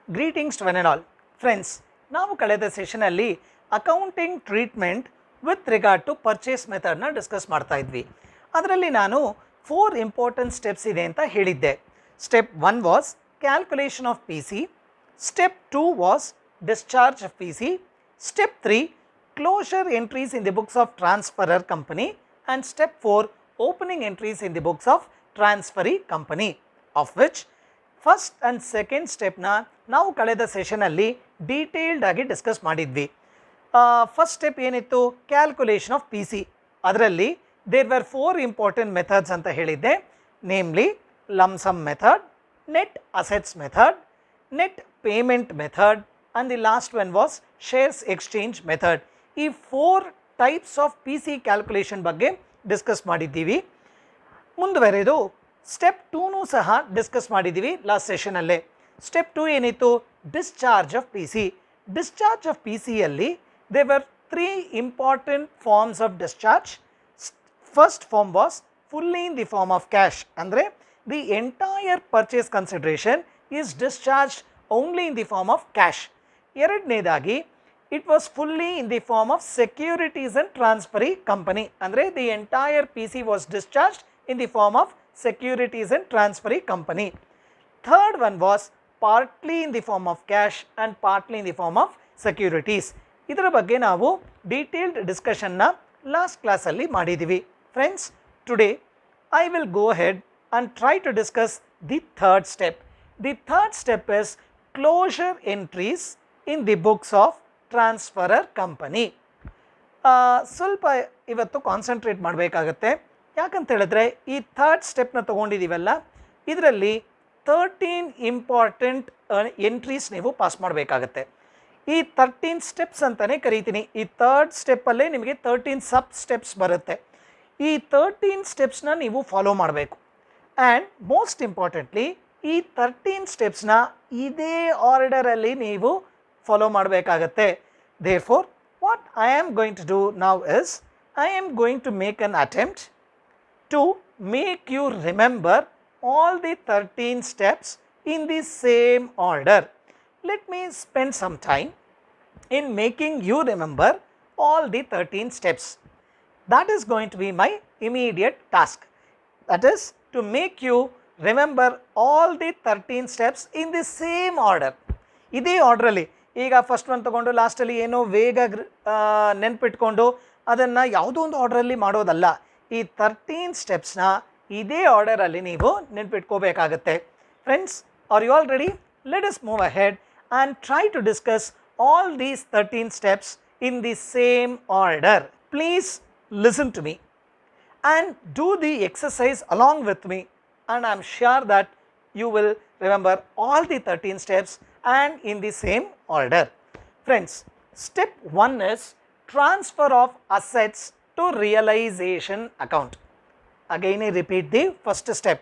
Greetings to one and all. Friends, ನಾವು ಕಳೆದ ಸೆಷನಲ್ಲಿ accounting treatment with regard to purchase ಮೆಥಡ್ನ ಡಿಸ್ಕಸ್ ಮಾಡ್ತಾ ಇದ್ವಿ. ಅದರಲ್ಲಿ ನಾನು 4 ಇಂಪಾರ್ಟೆಂಟ್ ಸ್ಟೆಪ್ಸ್ ಇದೆ ಅಂತ ಹೇಳಿದ್ದೆ. Step 1 was calculation of P C, step 2 was discharge of P C, step 3 closure entries in the books of transferor company and step 4 opening entries in the books of transferee company, of which first and second ಸ್ಟೆಪ್ನ ನಾವು ಕಳೆದ ಸೆಷನಲ್ಲಿ detailed ಆಗಿ discuss ಮಾಡಿದ್ವಿ. First step ಏನಿತ್ತು? Calculation of P C. ಅದರಲ್ಲಿ there were 4 important methods ಅಂತ ಹೇಳಿದ್ದೆ, namely lump sum method, net assets method, net payment method and the last one was shares exchange method. ಈ 4 types of P C calculation ಬಗ್ಗೆ discuss ಮಾಡಿದ್ದೀವಿ. ಮುಂದುವರೆದು step 2ನೂ ಸಹ discuss ಮಾಡಿದ್ದೀವಿ last ಸೆಷನಲ್ಲೇ. Step 2 ಏನಿತ್ತು? Discharge of P C. Discharge of P ಸಿಯಲ್ಲಿ there were 3 important forms of discharge. First form was fully in the form of cash, ಅಂದರೆ the entire purchase consideration is discharge only in the form of cash. ಎರಡನೇದಾಗಿ it was fully in the form of securities and transferee company, ಅಂದರೆ the entire P C was discharge in the form of securities and transferee company. Third one was partly in the form of cash and partly in the form of securities. ಇದರ ಬಗ್ಗೆ ನಾವು detailed ಡಿಸ್ಕಷನ್ನ last ಕ್ಲಾಸಲ್ಲಿ ಮಾಡಿದ್ದೀವಿ. Friends, today I will go ahead and try to discuss the third step. The third step is closure entries in the books of transferor company. ಸ್ವಲ್ಪ ಇವತ್ತು concentrate ಮಾಡಬೇಕಾಗತ್ತೆ. ಯಾಕಂತ ಹೇಳಿದ್ರೆ ಈ ಥರ್ಡ್ ಸ್ಟೆಪ್ನ ತೊಗೊಂಡಿದ್ದೀವಲ್ಲ, ಇದರಲ್ಲಿ 13 ಇಂಪಾರ್ಟೆಂಟ್ ಎಂಟ್ರೀಸ್ ನೀವು ಪಾಸ್ ಮಾಡಬೇಕಾಗತ್ತೆ. ಈ 13 ಸ್ಟೆಪ್ಸ್ ಅಂತಲೇ ಕರಿತೀನಿ. ಈ ಥರ್ಡ್ ಸ್ಟೆಪ್ಪಲ್ಲೇ ನಿಮಗೆ 13 ಸಬ್ ಸ್ಟೆಪ್ಸ್ ಬರುತ್ತೆ. ಈ 13 ಸ್ಟೆಪ್ಸ್ನ ನೀವು ಫಾಲೋ ಮಾಡಬೇಕು. ಆ್ಯಂಡ್ ಮೋಸ್ಟ್ ಇಂಪಾರ್ಟೆಂಟ್ಲಿ ಈ 13 ಸ್ಟೆಪ್ಸ್ನ ಇದೇ ಆರ್ಡರಲ್ಲಿ ನೀವು ಫಾಲೋ ಮಾಡಬೇಕಾಗತ್ತೆ. Therefore what I am going to do now is I am going to make an attempt to make you remember all the 13 steps in the same order. Let me spend some time in making you remember all the 13 steps. That is going to be my immediate task. That is to make you remember all the 13 steps in the same order. ಇದೇ ಆರ್ಡ್ರಲ್ಲಿ ಈಗ first one ತೊಗೊಂಡು ಲಾಸ್ಟಲ್ಲಿ ಏನೋ ವೇಗ ನೆನ್ಪಿಟ್ಕೊಂಡು ಅದನ್ನು ಯಾವುದೋ ಒಂದು ಆರ್ಡ್ರಲ್ಲಿ ಮಾಡೋದಲ್ಲ. ಈ 13 ಸ್ಟೆಪ್ಸ್ನ ಇದೇ ಆರ್ಡರಲ್ಲಿ ನೀವು ನೆನ್ಪಿಟ್ಕೋಬೇಕಾಗತ್ತೆ. Friends, are you all ready? Let us move ahead and try to discuss all these 13 steps in the same order. Please listen to me and do the exercise along with me, and I am sure that you will remember all the 13 steps and in the same order. Friends, step 1 is transfer of assets to realization account. Again I repeat the first step.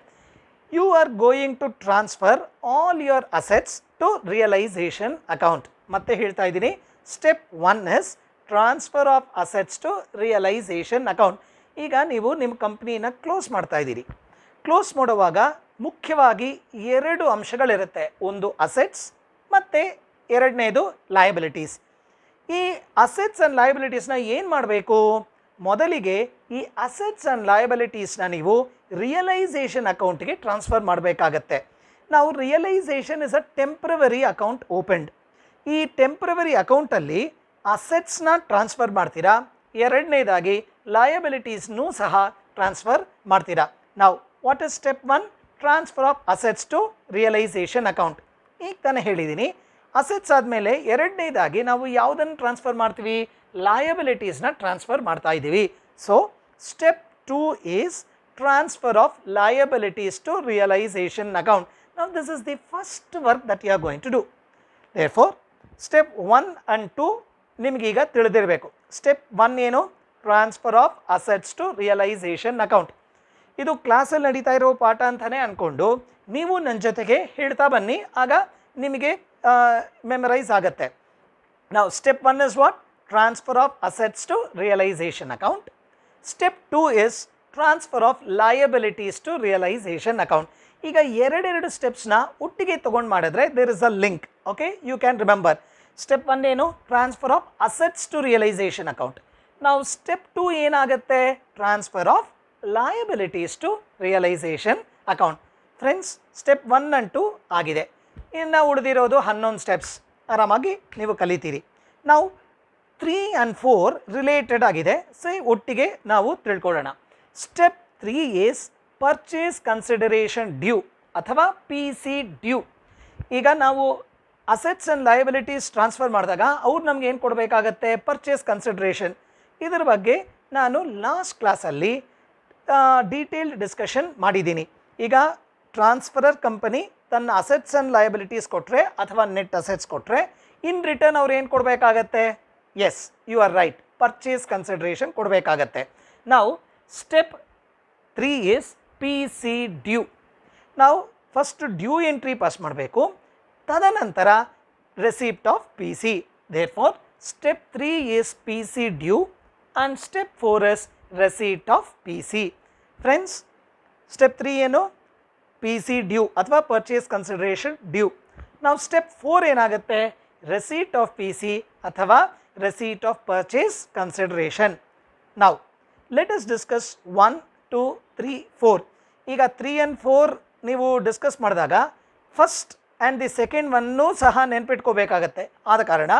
You are going to transfer all your assets to realization account. ಮತ್ತೆ ಹೇಳ್ತಾ ಇದ್ದೀನಿ, step 1 is transfer of assets to realization account. ಈಗ ನೀವು ನಿಮ್ಮ ಕಂಪ್ನಿನ close ಮಾಡ್ತಾ ಇದ್ದೀರಿ. Close ಮಾಡುವಾಗ ಮುಖ್ಯವಾಗಿ 2 ಅಂಶಗಳಿರುತ್ತೆ. ಒಂದು ಅಸೆಟ್ಸ್ ಮತ್ತು ಎರಡನೇದು ಲಯಬಿಲಿಟೀಸ್. ಈ ಅಸೆಟ್ಸ್ ಆ್ಯಂಡ್ ಲಯಬಿಲಿಟೀಸ್ನ ಏನು ಮಾಡಬೇಕು? ಮೊದಲಿಗೆ ಈ ಅಸೆಟ್ಸ್ ಆ್ಯಂಡ್ ಲಯಬಿಲಿಟೀಸ್ನ ನೀವು ರಿಯಲೈಸೇಷನ್ ಅಕೌಂಟ್ಗೆ ಟ್ರಾನ್ಸ್ಫರ್ ಮಾಡಬೇಕಾಗತ್ತೆ. ನಾವು realization is a temporary account opened. ಈ ಟೆಂಪ್ರವರಿ ಅಕೌಂಟಲ್ಲಿ ಅಸೆಟ್ಸ್ನ ಟ್ರಾನ್ಸ್ಫರ್ ಮಾಡ್ತೀರಾ, ಎರಡನೇದಾಗಿ ಲಯಬಿಲಿಟೀಸ್ನೂ ಸಹ ಟ್ರಾನ್ಸ್ಫರ್ ಮಾಡ್ತೀರಾ. ನಾವು what is step 1? Transfer of assets to realization account. ಈಗ ತಾನೇ ಹೇಳಿದ್ದೀನಿ, ಅಸೆಟ್ಸ್ ಆದಮೇಲೆ ಎರಡನೇದಾಗಿ ನಾವು ಯಾವುದನ್ನು ಟ್ರಾನ್ಸ್ಫರ್ ಮಾಡ್ತೀವಿ? ಲಯಬಿಲಿಟೀಸ್ನ ಟ್ರಾನ್ಸ್ಫರ್ ಮಾಡ್ತಾ ಇದ್ದೀವಿ. So step 2 is transfer of liabilities to realization account. Now this is the first work that you are going to do. Therefore step 1 and 2 ನಿಮಗೀಗ ತಿಳಿದಿರಬೇಕು. ಸ್ಟೆಪ್ 1 ಏನು? Transfer of assets to realization account. ಇದು ಕ್ಲಾಸಲ್ಲಿ ನಡೀತಾ ಇರೋ ಪಾಠ ಅಂತಲೇ ಅಂದ್ಕೊಂಡು ನೀವು ನನ್ನ ಜೊತೆಗೆ ಹೇಳ್ತಾ ಬನ್ನಿ, ಆಗ ನಿಮಗೆ ಮೆಮರೈಸ್ ಆಗುತ್ತೆ. ನಾವು step 1 is what? Transfer of assets to realization account. Step 2 is transfer of liabilities to realization account. ಈಗ ಎರಡೆರಡು ಸ್ಟೆಪ್ಸ್ನ ಒಟ್ಟಿಗೆ ತೊಗೊಂಡು ಮಾಡಿದ್ರೆ there is a link. Okay, you can remember. Step 1 ಏನು? Transfer of assets to realization account. ನಾವು step 2 ಏನಾಗುತ್ತೆ? Transfer of liabilities to realization account. Friends, step 1 and 2 ಆಗಿದೆ. ಇನ್ನು ಉಳಿದಿರೋದು 11 ಸ್ಟೆಪ್ಸ್. ಆರಾಮಾಗಿ ನೀವು ಕಲಿತೀರಿ. ನಾವು 3 and 4 ರಿಲೇಟೆಡ್ ಆಗಿದೆ, ಸೊ ಒಟ್ಟಿಗೆ ನಾವು ತಿಳ್ಕೊಳ್ಳೋಣ. Step 3 is purchase consideration due ಅಥವಾ PC ಡ್ಯೂ. ಈಗ ನಾವು ಅಸೆಟ್ಸ್ ಆ್ಯಂಡ್ ಲಯಬಿಲಿಟೀಸ್ ಟ್ರಾನ್ಸ್ಫರ್ ಮಾಡಿದಾಗ ಅವ್ರು ನಮ್ಗೆ ಏನು ಕೊಡಬೇಕಾಗತ್ತೆ? Purchase consideration. ಇದರ ಬಗ್ಗೆ ನಾನು ಲಾಸ್ಟ್ ಕ್ಲಾಸಲ್ಲಿ ಡೀಟೇಲ್ಡ್ ಡಿಸ್ಕಷನ್ ಮಾಡಿದ್ದೀನಿ. ಈಗ ಟ್ರಾನ್ಸ್ಫರರ್ ಕಂಪನಿ ತನ್ನ ಅಸೆಟ್ಸ್ ಆ್ಯಂಡ್ ಲಯಬಿಲಿಟೀಸ್ ಕೊಟ್ಟರೆ ಅಥವಾ ನೆಟ್ ಅಸೆಟ್ಸ್ ಕೊಟ್ಟರೆ ಇನ್ ರಿಟರ್ನ್ ಅವ್ರು ಏನು ಕೊಡಬೇಕಾಗತ್ತೆ? Yes, you are right, purchase consideration ಕೊಡಬೇಕಾಗತ್ತೆ. ನಾವು ಸ್ಟೆಪ್ 3 ಈಸ್ PC ಡ್ಯೂ. ನಾವು ಫಸ್ಟ್ ಡ್ಯೂ ಎಂಟ್ರಿ ಪಾಸ್ ಮಾಡಬೇಕು, ತದನಂತರ receipt of PC. Therefore step 3 is PC due and step 4 is receipt of PC. Friends, step 3 ಏನು? PC due ಅಥವಾ purchase consideration due. ನಾವು step 4 ಏನಾಗುತ್ತೆ? Receipt of PC ಅಥವಾ receipt of purchase consideration. ನಾವು let us discuss 1, 2, 3, 4. ಈಗ 3 and 4 ನೀವು discuss ಮಾಡಿದಾಗ first and the second ಒನ್ನೂ ಸಹ ನೆನ್ಪಿಟ್ಕೋಬೇಕಾಗತ್ತೆ. ಆದ ಕಾರಣ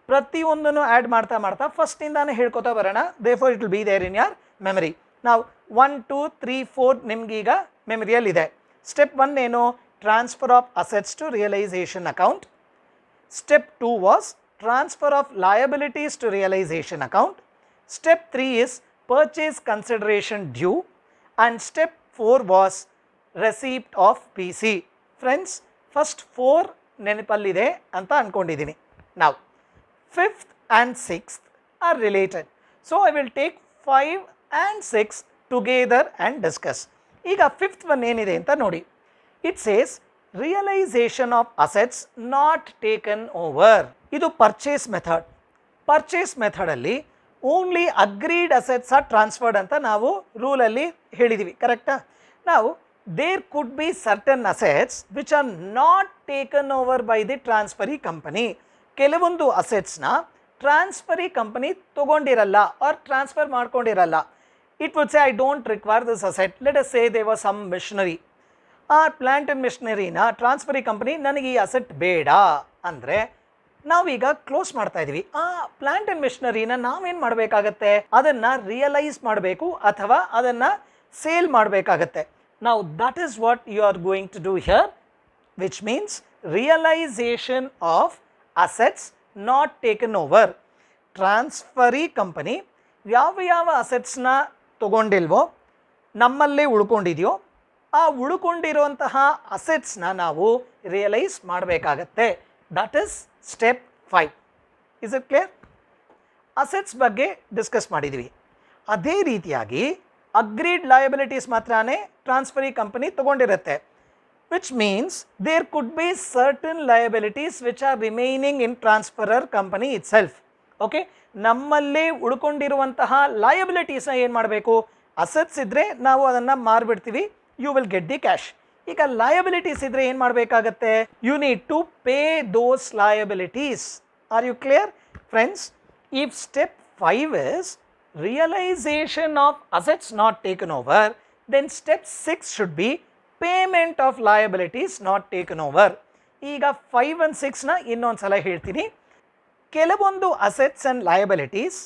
ಪ್ರತಿಯೊಂದನ್ನು ಆ್ಯಡ್ ಮಾಡ್ತಾ ಮಾಡ್ತಾ ಫಸ್ಟಿಂದಾನೇ ಹೇಳ್ಕೊತಾ ಬರೋಣ. Therefore it will be there in your memory. ನಾವು 1, 2, 3, 4 ನಿಮಗೀಗ ಮೆಮರಿಯಲ್ಲಿದೆ. ಸ್ಟೆಪ್ 1 ಏನು? Transfer of assets to realization account. Step 2 was transfer of liabilities to realization account. Step 3 is purchase consideration due and step 4 was receipt of PC. Friends, first 4 ನೆನಪಲ್ಲಿದೆ ಅಂತ ಅಂದ್ಕೊಂಡಿದ್ದೀನಿ. Now 5th and 6th are related. So I will take 5 and 6 together and discuss. ಈಗ 5th one ಏನಿದೆ ಅಂತ ನೋಡಿ. It says realisation of assets not taken over. ಇದು purchase method. Purchase ಮೆಥಡಲ್ಲಿ only agreed assets are transferred ಅಂತ ನಾವು ರೂಲಲ್ಲಿ ಹೇಳಿದ್ದೀವಿ, ಕರೆಕ್ಟಾ? ನಾವು there could be certain assets which are not taken over by the transferee company. ಕೆಲವೊಂದು ಅಸೆಟ್ಸ್ನ ಟ್ರಾನ್ಸ್ಫರಿ ಕಂಪನಿ ತೊಗೊಂಡಿರಲ್ಲ ಆರ್ ಟ್ರಾನ್ಸ್ಫರ್ ಮಾಡ್ಕೊಂಡಿರಲ್ಲ. It would say I don't require this asset. Let us say they was some machinery. ಆ plant and ಮಿಷನರಿನ transferee company ನನಗೆ ಈ asset ಬೇಡ ಅಂದರೆ ನಾವೀಗ ಕ್ಲೋಸ್ ಮಾಡ್ತಾ ಇದ್ದೀವಿ. ಆ ಪ್ಲ್ಯಾಂಟ್ ಆ್ಯಂಡ್ ಮಿಷನರಿನ ನಾವೇನು ಮಾಡಬೇಕಾಗತ್ತೆ? ಅದನ್ನು ರಿಯಲೈಸ್ ಮಾಡಬೇಕು ಅಥವಾ ಅದನ್ನು ಸೇಲ್ ಮಾಡಬೇಕಾಗತ್ತೆ. ನಾವು that is what you are going to do here, which means realisation of assets not taken over. Transferee company ಯಾವ ಯಾವ ಅಸೆಟ್ಸ್ನ ತೊಗೊಂಡಿಲ್ವೋ, ನಮ್ಮಲ್ಲೇ ಉಳ್ಕೊಂಡಿದೆಯೋ, ಆ ಉಳ್ಕೊಂಡಿರುವಂತಹ ಅಸೆಟ್ಸ್ನ ನಾವು ರಿಯಲೈಸ್ ಮಾಡಬೇಕಾಗತ್ತೆ. That is step 5. Is it clear? Assets ಬಗ್ಗೆ ಡಿಸ್ಕಸ್ ಮಾಡಿದ್ವಿ. ಅದೇ ರೀತಿಯಾಗಿ ಅಗ್ರೀಡ್ ಲಯಬಿಲಿಟೀಸ್ ಮಾತ್ರನೇ ಟ್ರಾನ್ಸ್ಫರಿ ಕಂಪನಿ ತೊಗೊಂಡಿರುತ್ತೆ, which means there could be certain liabilities which are remaining in transferor company itself. Okay, ನಮ್ಮಲ್ಲೇ ಉಳ್ಕೊಂಡಿರುವಂತಹ ಲಯಬಿಲಿಟೀಸ್ನ ಏನು ಮಾಡಬೇಕು? ಅಸೆಟ್ಸ್ ಇದ್ದರೆ ನಾವು ಅದನ್ನು ಮಾರಿಬಿಡ್ತೀವಿ, you will get the cash. ಈಗ ಲಯಬಿಲಿಟೀಸ್ ಇದ್ದರೆ ಏನು ಮಾಡಬೇಕಾಗತ್ತೆ? You need to pay those liabilities. Are you clear friends? If step 5 is realization of assets not taken over, then step 6 should be payment of liabilities not taken over. ಈಗ 5 and 6ನ ಇನ್ನೊಂದು ಸಲ ಹೇಳ್ತೀನಿ. ಕೆಲವೊಂದು assets and liabilities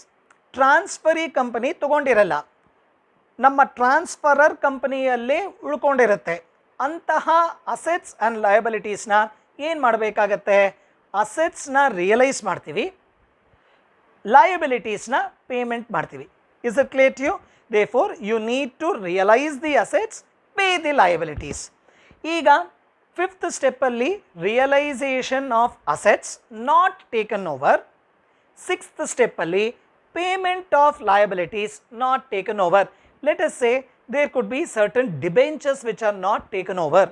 transferee company ತೊಗೊಂಡಿರಲ್ಲ, ನಮ್ಮ transferor ಕಂಪನಿಯಲ್ಲೇ ಉಳ್ಕೊಂಡಿರುತ್ತೆ. ಅಂತಹ assets and ಲಯಬಿಲಿಟೀಸ್ನ ಏನು ಮಾಡಬೇಕಾಗತ್ತೆ? ಅಸೆಟ್ಸ್ನ ರಿಯಲೈಸ್ ಮಾಡ್ತೀವಿ, ಲಯಬಿಲಿಟೀಸ್ನ ಪೇಮೆಂಟ್ ಮಾಡ್ತೀವಿ. Is it clear to you? Therefore you need to realise the assets, pay the liabilities. ಈಗ 5th ಸ್ಟೆಪ್ಪಲ್ಲಿ realisation of assets not taken over. 6th ಸ್ಟೆಪ್ಪಲ್ಲಿ payment of liabilities not taken over. Let us say there could be certain debentures which are not taken over.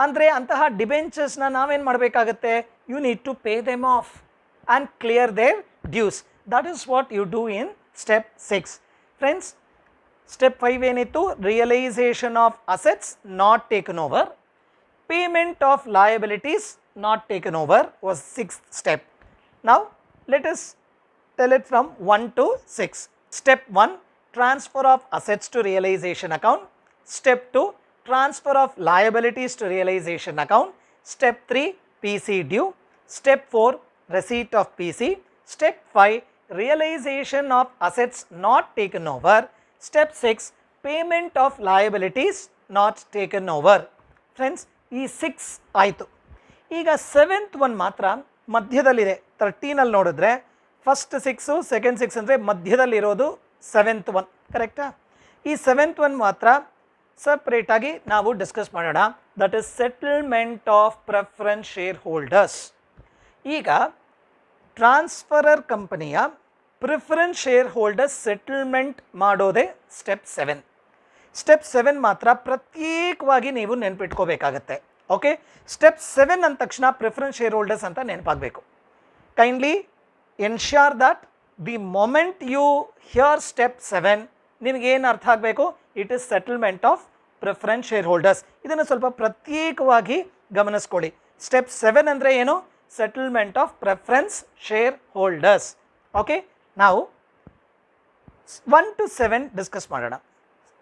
ಅಂದರೆ ಅಂತಹ ಡಿಬೆಂಚರ್ಸ್ನ ನಾವೇನು ಮಾಡಬೇಕಾಗತ್ತೆ? You need to pay them off and clear their dues. That is what you do in step 6. Friends, step 5 ಏನಿತ್ತು? Realisation of assets not taken over. Payment of liabilities not taken over was 6th step. Now let us tell it from 1 to 6. Step 1, transfer of assets to realization account. Step 2, transfer of liabilities to realization account. Step 3, PC due. Step 4, receipt of PC. Step 5, realization of assets not taken over. Step 6, payment of liabilities not taken over. Friends, ಈ 6 ಆಯಿತು. ಈಗ 7th one ಮಾತ್ರ ಮಧ್ಯದಲ್ಲಿದೆ. 13ಅಲ್ಲಿ ನೋಡಿದ್ರೆ first 6 second 6 ಅಂದರೆ ಮಧ್ಯದಲ್ಲಿರೋದು 7th one, ಕರೆಕ್ಟಾ? ಈ 7th one ಮಾತ್ರ ಸಪ್ರೇಟಾಗಿ ನಾವು ಡಿಸ್ಕಸ್ ಮಾಡೋಣ. That is settlement of preference share holders. ಈಗ ಟ್ರಾನ್ಸ್ಫರರ್ ಕಂಪನಿಯ ಪ್ರಿಫರೆನ್ಸ್ ಶೇರ್ ಹೋಲ್ಡರ್ಸ್ ಸೆಟಲ್ಮೆಂಟ್ ಮಾಡೋದೇ ಸ್ಟೆಪ್ 7. ಸ್ಟೆಪ್ 7 ಮಾತ್ರ ಪ್ರತ್ಯೇಕವಾಗಿ ನೀವು ನೆನಪಿಟ್ಕೋಬೇಕಾಗತ್ತೆ. ಓಕೆ, ಸ್ಟೆಪ್ 7 ಅಂದ ತಕ್ಷಣ ಪ್ರಿಫರೆನ್ಸ್ ಶೇರ್ ಹೋಲ್ಡರ್ಸ್ ಅಂತ ನೆನಪಾಗಬೇಕು. Kindly ensure that the moment you hear step 7 ನಿಮಗೇನು ಅರ್ಥ ಆಗಬೇಕು? It is settlement of preference share holders. ಇದನ್ನು ಸ್ವಲ್ಪ ಪ್ರತ್ಯೇಕವಾಗಿ ಗಮನಿಸ್ಕೊಳ್ಳಿ. ಸ್ಟೆಪ್ 7 ಅಂದರೆ ಏನು? Settlement of preference share holders. Okay, ನಾವು 1 to 7 ಡಿಸ್ಕಸ್ ಮಾಡೋಣ.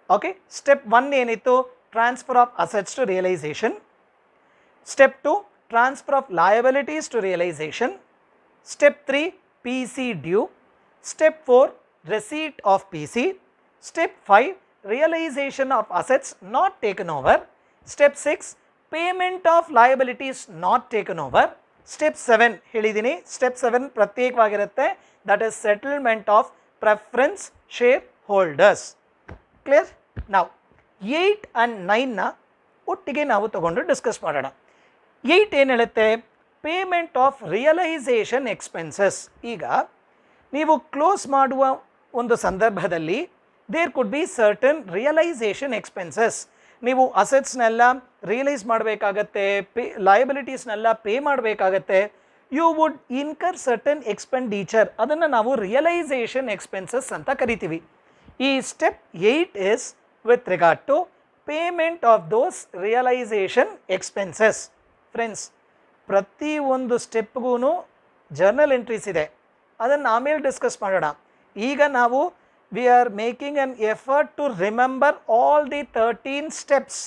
ಓಕೆ, ಸ್ಟೆಪ್ 1 ಏನಿತ್ತು? Transfer of assets to realisation. Step 2, transfer of liabilities to realisation. Step 3, PC due. Step 4, receipt of PC. Step 5, realization of assets not taken over. Step 6, payment of liabilities not taken over. Step 7 ಹೇಳಿದ್ದೀನಿ, step 7 ಪ್ರತ್ಯೇಕವಾಗಿರುತ್ತೆ. That is settlement of preference share holders. Clear? ನಾವು 8 and 9ನ ಒಟ್ಟಿಗೆ ನಾವು ತಗೊಂಡು discuss ಮಾಡೋಣ. 8 ಏನು ಹೇಳುತ್ತೆ? Payment of realisation expenses. ಈಗ ನೀವು ಕ್ಲೋಸ್ ಮಾಡುವ ಒಂದು ಸಂದರ್ಭದಲ್ಲಿ there could be certain realisation expenses. ನೀವು ಅಸೆಟ್ಸ್ನೆಲ್ಲ ರಿಯಲೈಸ್ ಮಾಡಬೇಕಾಗತ್ತೆ, ಲಯಬಿಲಿಟೀಸ್ನೆಲ್ಲ ಪೇ ಮಾಡಬೇಕಾಗತ್ತೆ. You would incur certain expenditure, ಅದನ್ನು ನಾವು ರಿಯಲೈಸೇಷನ್ ಎಕ್ಸ್ಪೆನ್ಸಸ್ ಅಂತ ಕರಿತೀವಿ. ಈ step 8 is with regard to payment of those realisation expenses. Friends, ಪ್ರತಿಯೊಂದು ಸ್ಟೆಪ್ಗೂ ಜರ್ನಲ್ ಎಂಟ್ರೀಸ್ ಇದೆ, ಅದನ್ನು ಆಮೇಲೆ ಡಿಸ್ಕಸ್ ಮಾಡೋಣ. ಈಗ ನಾವು we are making an effort to remember all the 13 steps,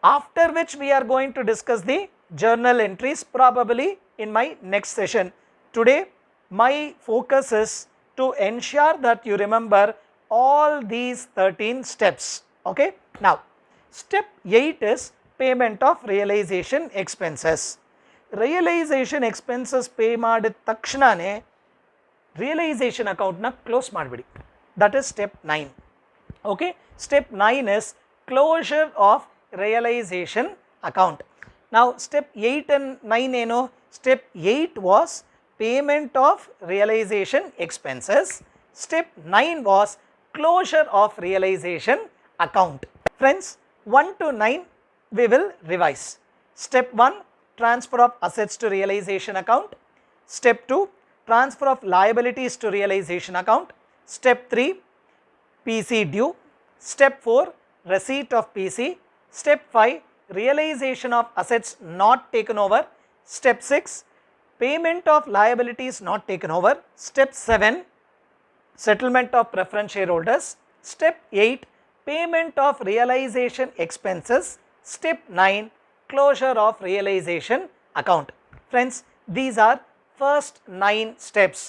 after which we are going to discuss the journal entries probably in my next session. Today my focus is to ensure that you remember all these 13 steps. Okay, now step 8 is payment of realization expenses. Realization expenses pay ಮಾಡಿದ ತಕ್ಷಣನೇ realisation ಅಕೌಂಟ್ನ close ಮಾಡಿಬಿಡಿ. That is step 9. Okay, step 9 is closure of realisation account. Now step 8 and 9 ಏನು? Step 8 was payment of realization expenses. Step 9 was closure of realization account. Friends, 1 to 9 we will revise. Step 1, transfer of assets to realization account. Step 2, transfer of liabilities to realization account. Step 3, PC due. Step 4, receipt of PC. Step 5, realization of assets not taken over. Step 6, payment of liabilities not taken over. Step 7, settlement of preference shareholders. Step 8, payment of realization expenses. Step 9, closure of realization account. Friends, these are first 9 steps.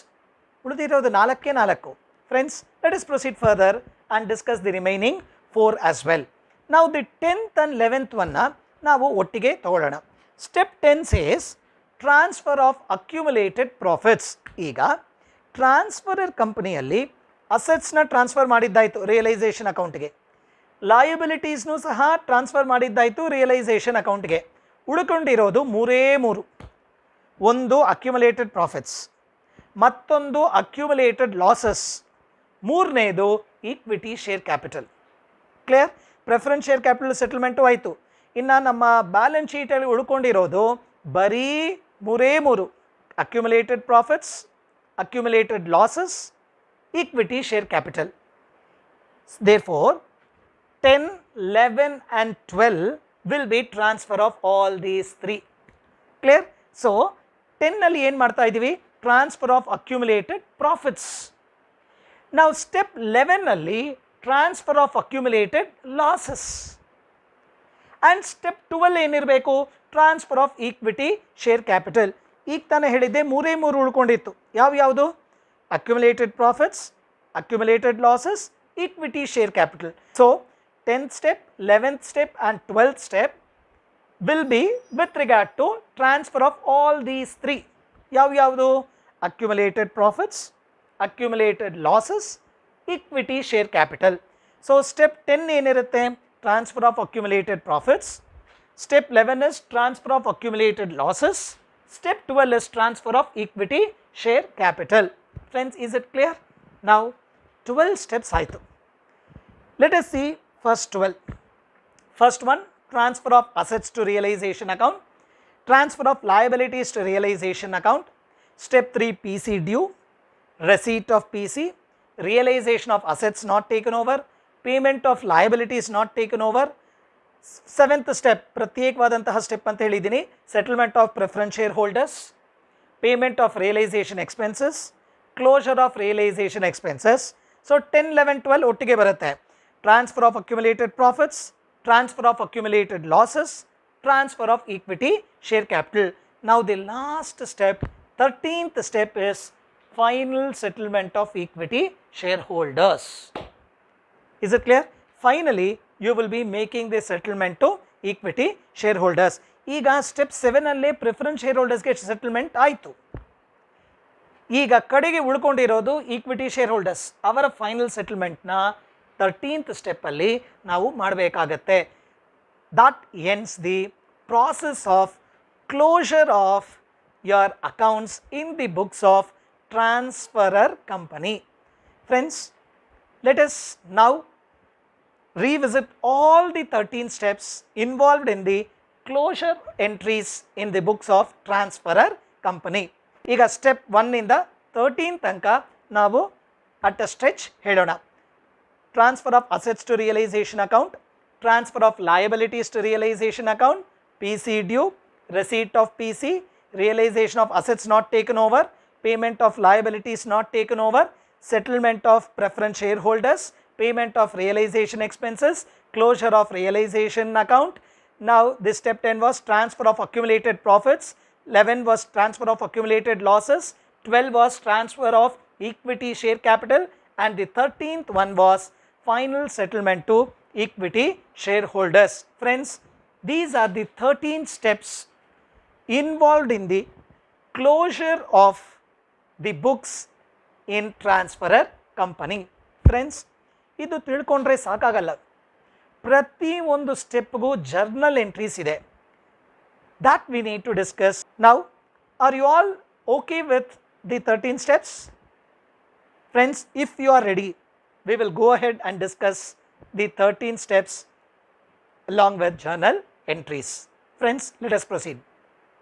ಉಳಿದಿರೋದು 4. Friends, let us proceed further and discuss the remaining 4 as well. Now the 10th and 11th one ನಾವು ಒಟ್ಟಿಗೆ ತಗೊಳ್ಳೋಣ. Step 10 says transfer of accumulated profits. ಈಗ transferor ಕಂಪನಿಯಲ್ಲಿ ಅಸೆಟ್ಸ್ನ transfer ಮಾಡಿದ್ದಾಯಿತು realisation ಅಕೌಂಟ್ಗೆ, ಲಯಬಿಲಿಟೀಸ್ನೂ ಸಹ transfer ಮಾಡಿದ್ದಾಯಿತು realisation ಅಕೌಂಟ್ಗೆ. ಉಳ್ಕೊಂಡಿರೋದು 3. ಒಂದು ಅಕ್ಯುಮುಲೇಟೆಡ್ ಪ್ರಾಫಿಟ್ಸ್, ಮತ್ತೊಂದು ಅಕ್ಯುಮುಲೇಟೆಡ್ ಲಾಸಸ್, ಮೂರನೇದು equity share capital. Clear? Preference share capital settlement ಆಯಿತು. ಇನ್ನು ನಮ್ಮ ಬ್ಯಾಲೆನ್ಸ್ ಶೀಟಲ್ಲಿ ಉಳ್ಕೊಂಡಿರೋದು ಬರೀ 3 accumulated profits, accumulated losses, equity share capital. Therefore, 10, 11 and 12 will be transfer of all these three. Clear? So, 10 ನಲ್ಲಿ ಏನು ಮಾಡ್ತಾ ಇದ್ದೀವಿ? Transfer of accumulated profits. ನಾವು step 11 ನಲ್ಲಿ transfer of accumulated losses. And step 12 ಏನಿರಬೇಕು? Transfer of equity share capital. ಈಗ ತಾನೇ ಹೇಳಿದ್ದೆ ಮೂರೇ ಮೂರು ಉಳ್ಕೊಂಡಿತ್ತು. ಯಾವುದು? Accumulated profits, accumulated losses, equity share capital. So 10th step, 11th step and 12th step will be with regard to transfer of all these three. ಯಾವುದು? accumulated profits, accumulated losses, equity share capital. So step 10 ಏನಿರುತ್ತೆ? transfer of accumulated profits. Step 11 is transfer of accumulated losses. Step 12 is transfer of equity share capital. Friends, is it clear? Now 12 steps ಆಯಿತು. Let us see first 12. First one, transfer of assets to realization account, transfer of liabilities to realization account. Step 3, PC due, receipt of PC, realization of assets not taken over, payment of liabilities not taken over. 7th step, ಪ್ರತ್ಯೇಕವಾದಂತಹ step ಅಂತ ಹೇಳಿದ್ದೀನಿ, settlement of preference shareholders, payment of realization expenses, closure of realization expenses. So 10, 11, 12 ಒಟ್ಟಿಗೆ ಬರುತ್ತೆ. Transfer of accumulated profits, transfer of accumulated losses, transfer of equity share capital. Now the last step, 13th step is final settlement of equity shareholders. Is it clear? Finally, you will be making the settlement to equity shareholders. ಈಗ step 7 ಅಲ್ಲೇ preference share ಹೋಲ್ಡರ್ಸ್ಗೆ settlement ಆಯಿತು. ಈಗ ಕಡೆಗೆ ಉಳ್ಕೊಂಡಿರೋದು equity share holders, ಅವರ final ಸೆಟಲ್ಮೆಂಟ್ನ 13th step ಅಲ್ಲಿ ನಾವು ಮಾಡಬೇಕಾಗತ್ತೆ. That ends the process of closure of your accounts in the books of Transferor Company. Friends, let us now revisit all the 13 steps involved in the closure entries in the books of Transferor Company. ಈಗ step 1 ಇಂದ 13 ತನಕ ನಾವು at a stretch ಹೇಳೋಣ. Transfer of assets to realization account, transfer of liabilities to realization account, PC due, receipt of PC, realization of assets not taken over, payment of liabilities not taken over, settlement of preference shareholders, payment of realization expenses, closure of realization account. Now this step 10 was transfer of accumulated profits, 11 was transfer of accumulated losses, 12 was transfer of equity share capital, and the 13th one was final settlement to equity shareholders. Friends, these are the 13 steps involved in the closure of the books in Transferor Company. Friends, ಇದು ತಿಳ್ಕೊಂಡ್ರೆ ಸಾಕಾಗಲ್ಲ, ಪ್ರತಿ ಒಂದು ಸ್ಟೆಪ್ಗೂ journal entries ಇದೆ. that we need to discuss. Now, are you all okay with the 13 steps? Friends, if you are ready, we will go ahead and discuss the 13 steps along with journal entries. Friends, let us proceed.